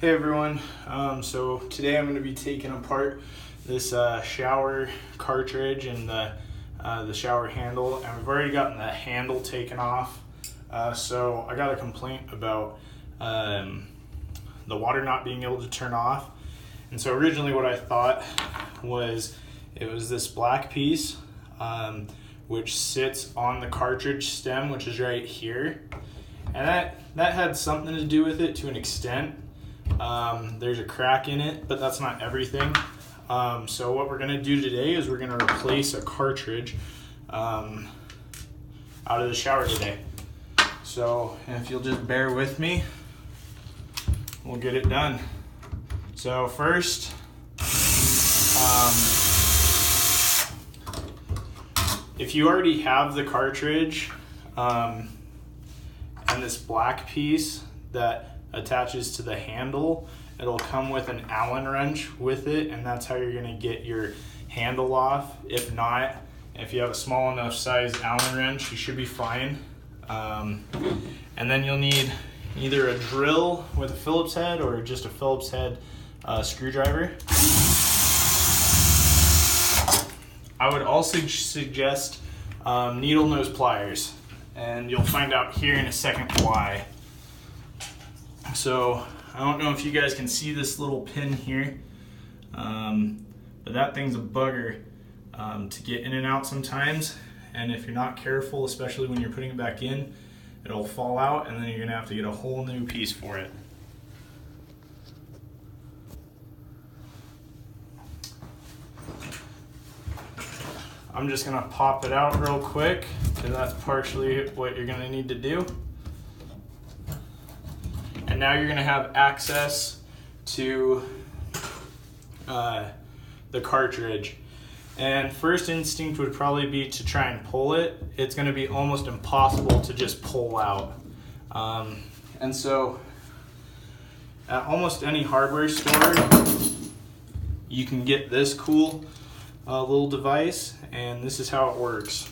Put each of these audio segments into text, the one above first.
Hey everyone, so today I'm going to be taking apart this shower cartridge and the shower handle, and we've already gotten the handle taken off. So I got a complaint about the water not being able to turn off, and so originally what I thought was it was this black piece which sits on the cartridge stem, which is right here, and that had something to do with it to an extent. There's a crack in it, but that's not everything. So what we're going to do today is we're going to replace a cartridge out of the shower today. So if you'll just bear with me, we'll get it done. So first, if you already have the cartridge and this black piece that attaches to the handle, it'll come with an Allen wrench with it, and that's how you're going to get your handle off. If not, if you have a small enough size Allen wrench, you should be fine. And then you'll need either a drill with a Phillips head or just a Phillips head screwdriver. I would also suggest needle nose pliers, and you'll find out here in a second why. So I don't know if you guys can see this little pin here, but that thing's a bugger to get in and out sometimes, and if you're not careful, especially when you're putting it back in, it'll fall out and then you're gonna have to get a whole new piece for it. I'm just gonna pop it out real quick because that's partially what you're gonna need to do. And now you're gonna have access to the cartridge. And first instinct would probably be to try and pull it. It's gonna be almost impossible to just pull out. And so at almost any hardware store, you can get this cool little device, and this is how it works.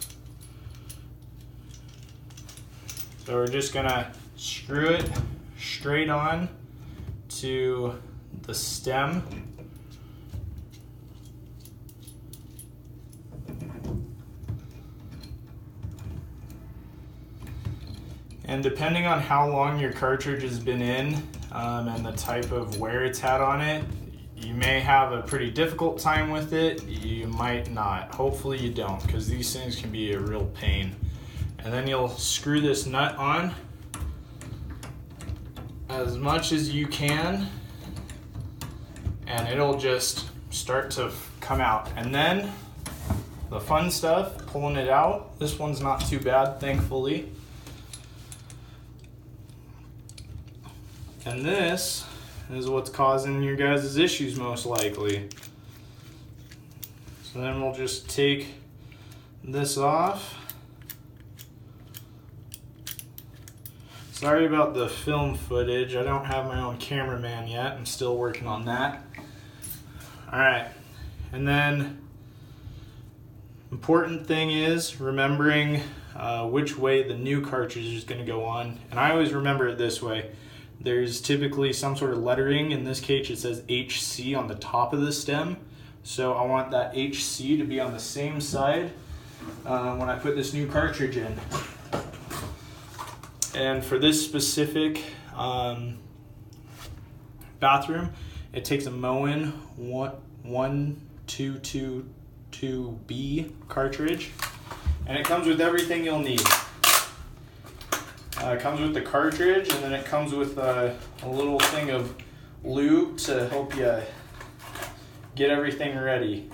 So we're just gonna screw it straight on to the stem. And depending on how long your cartridge has been in and the type of wear it's had on it, you may have a pretty difficult time with it. You might not. Hopefully you don't, because these things can be a real pain. And then you'll screw this nut on as much as you can, and it'll just start to come out. And then the fun stuff, pulling it out. This one's not too bad, thankfully. And this is what's causing your guys' issues most likely. So then we'll just take this off. Sorry about the film footage. I don't have my own cameraman yet. I'm still working on that. All right, and then important thing is remembering which way the new cartridge is going to go on. And I always remember it this way. There's typically some sort of lettering. In this case, it says HC on the top of the stem. So I want that HC to be on the same side when I put this new cartridge in. And for this specific bathroom, it takes a Moen 1222B cartridge, and it comes with everything you'll need. It comes with the cartridge, and then it comes with a little thing of lube to help you get everything ready.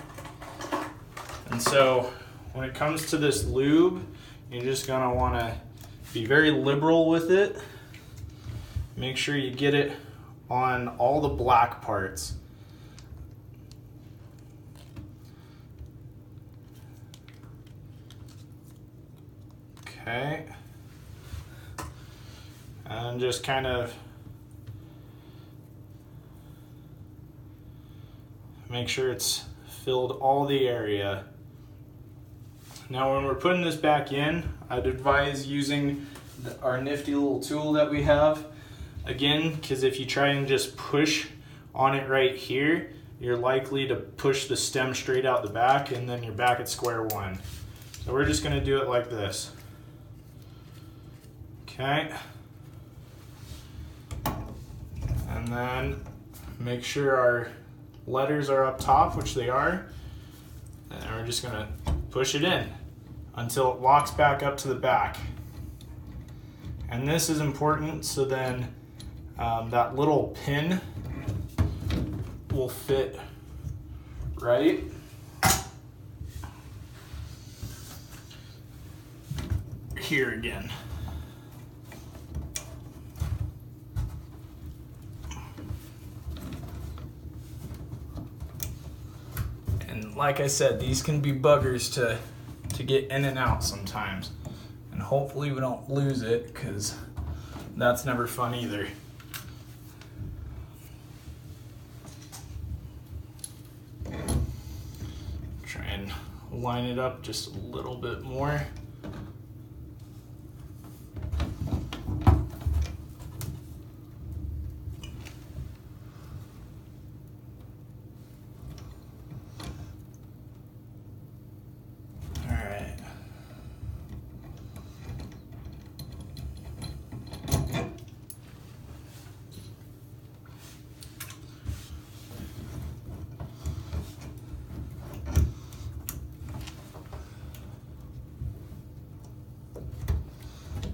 And so when it comes to this lube, you're just gonna wanna be very liberal with it. Make sure you get it on all the black parts. Okay. And just kind of make sure it's filled all the area. Now when we're putting this back in, I'd advise using our nifty little tool that we have. again, because if you try and just push on it right here, you're likely to push the stem straight out the back, and then you're back at square one. So we're just gonna do it like this. Okay. And then make sure our letters are up top, which they are, and we're just gonna push it in until it locks back up to the back. And this is important, so then that little pin will fit right. Here again. And like I said, these can be buggers to get in and out sometimes. And hopefully we don't lose it, because that's never fun either. Try and line it up just a little bit more.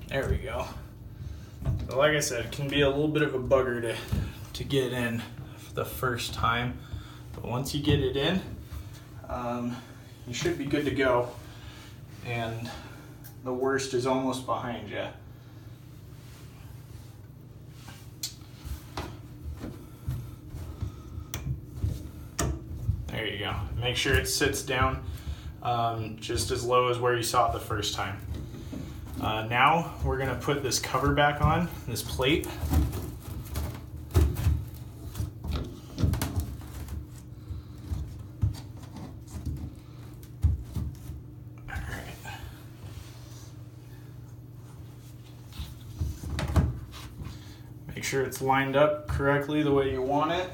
There we go. So like I said, it can be a little bit of a bugger to get in the first time, but once you get it in, you should be good to go, and the worst is almost behind you. There you go. Make sure it sits down just as low as where you saw it the first time. Now we're gonna put this cover back on, this plate. All right. Make sure it's lined up correctly the way you want it.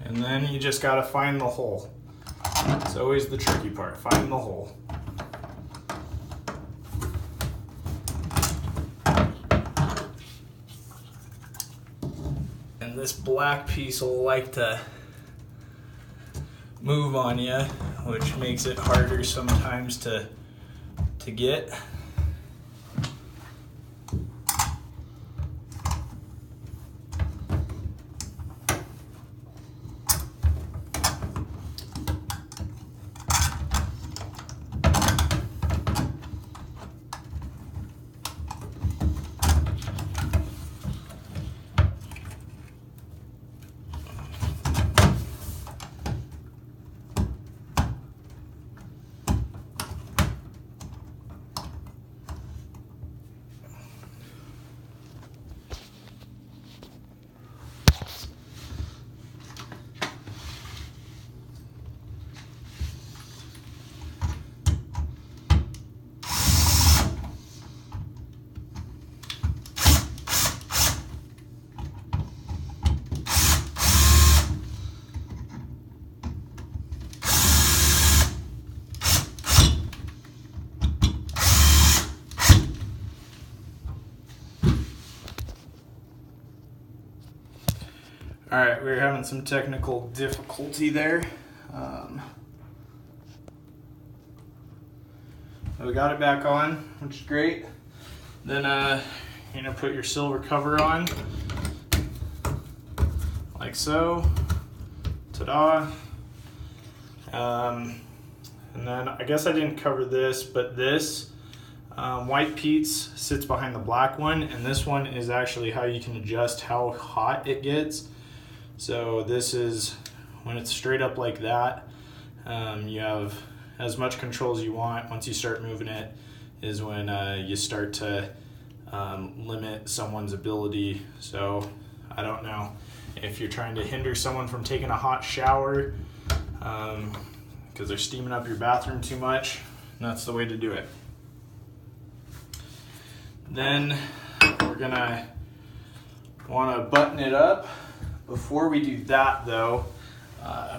And then you just gotta find the hole. It's always the tricky part, find the hole. This black piece will like to move on you, which makes it harder sometimes to get. All right, we were having some technical difficulty there. We got it back on, which is great. Then you're gonna put your silver cover on, like so. Ta-da. And then I guess I didn't cover this, but this white Pete's sits behind the black one, and this one is actually how you can adjust how hot it gets. So this is when it's straight up like that, you have as much control as you want. Once you start moving it is when you start to limit someone's ability. So I don't know if you're trying to hinder someone from taking a hot shower because they're steaming up your bathroom too much, that's the way to do it. Then we're gonna Want to button it up. Before we do that though,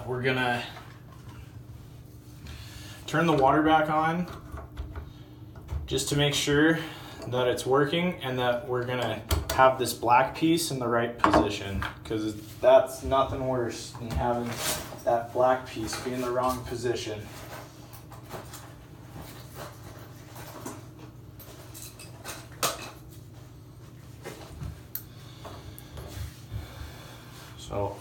we're gonna turn the water back on just to make sure that it's working and that we're gonna have this black piece in the right position, because that's nothing worse than having that black piece be in the wrong position. So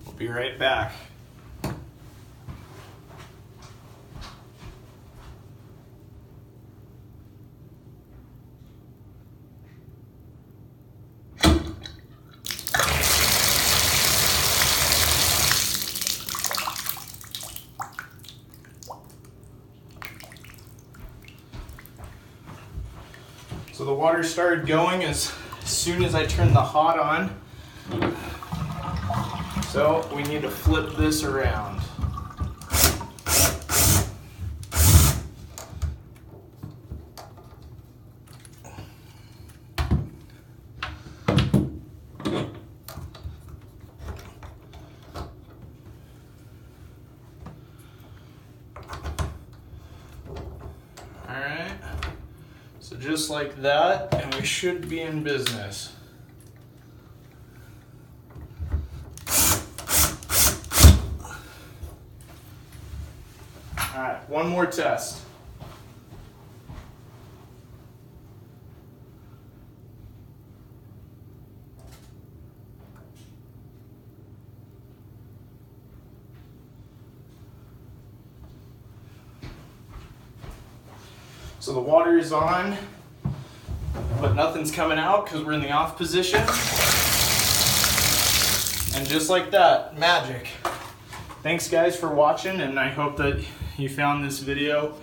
will be right back. So the water started going as soon as I turned the hot on. So we need to flip this around. Alright, so just like that, and we should be in business. Alright, one more test. So the water is on, but nothing's coming out because we're in the off position. And just like that, magic. Thanks guys for watching, and I hope that you found this video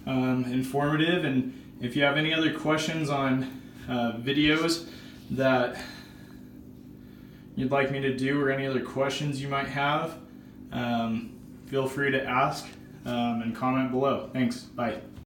informative. And if you have any other questions on videos that you'd like me to do, or any other questions you might have, feel free to ask and comment below. Thanks, bye.